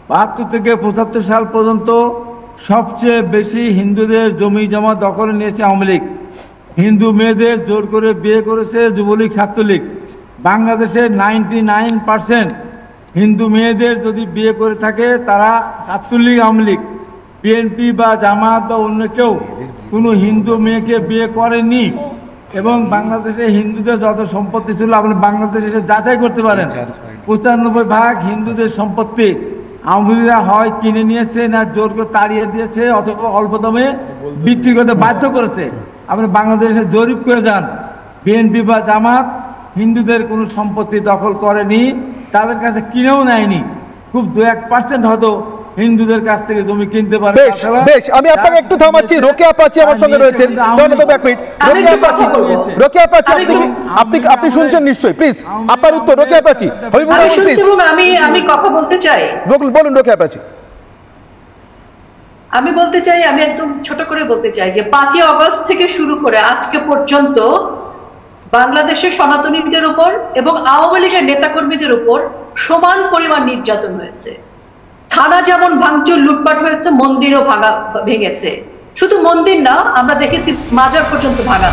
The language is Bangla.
72 থেকে 75 সাল পর্যন্ত সবচেয়ে বেশি হিন্দুদের জমি জমা দখলে নিয়েছে আওয়ামী লীগ। হিন্দু মেয়েদের জোর করে বিয়ে করেছে যুবলীগ ছাত্রলীগ। বাংলাদেশে 99% হিন্দু মেয়েদের যদি বিয়ে করে থাকে তারা ছাত্রলীগ আওয়ামী লীগ, বিএনপি বা জামাত বা অন্য কেউ কোনো হিন্দু মেয়েকে বিয়ে করেনি। এবং বাংলাদেশে হিন্দুদের যত সম্পত্তি ছিল আপনি বাংলাদেশে এসে যাচাই করতে পারেন, 95% হিন্দুদের সম্পত্তি আওয়ামী লীগরা হয় কিনে নিয়েছে, না জোর করে তাড়িয়ে দিয়েছে, অথবা অল্প দামে বিক্রি করতে বাধ্য করেছে। আপনি বাংলাদেশে জরিপ করে যান, বিএনপি বা জামাত হিন্দুদের কোনো সম্পত্তি দখল করেনি, তাদের কাছে কিনেও নেয়নি। খুব 2-1% হয়তো হিন্দুদের কাছ থেকে জমি কিনতে পারে। বেশ, আমি আপনাকে একটু থামাচ্ছি। রোকেয়া প্রাচী আমার সঙ্গে রয়েছেন। রোকেয়া প্রাচী, আপনি শুনছেন নিশ্চয়ই, প্লিজ আপনার উত্তর। রোকেয়া প্রাচী, আমি কথা বলতে চাই। বলুন রোকেয়া প্রাচী। আমি বলতে চাই, আমি একদম ছোট করে বলতে চাই যে 5ই আগস্ট থেকে শুরু করে আজকে পর্যন্ত বাংলাদেশের সনাতনীদের উপর এবং আওয়ামী লীগের নেতাকর্মীদের উপর সমান পরিমাণ নির্যাতন হয়েছে। থানা যেমন ভাঙচুর লুটপাট হয়েছে, মন্দিরও ভেঙেছে। শুধু মন্দির না, আমরা দেখেছি মাজার পর্যন্ত ভাঙা।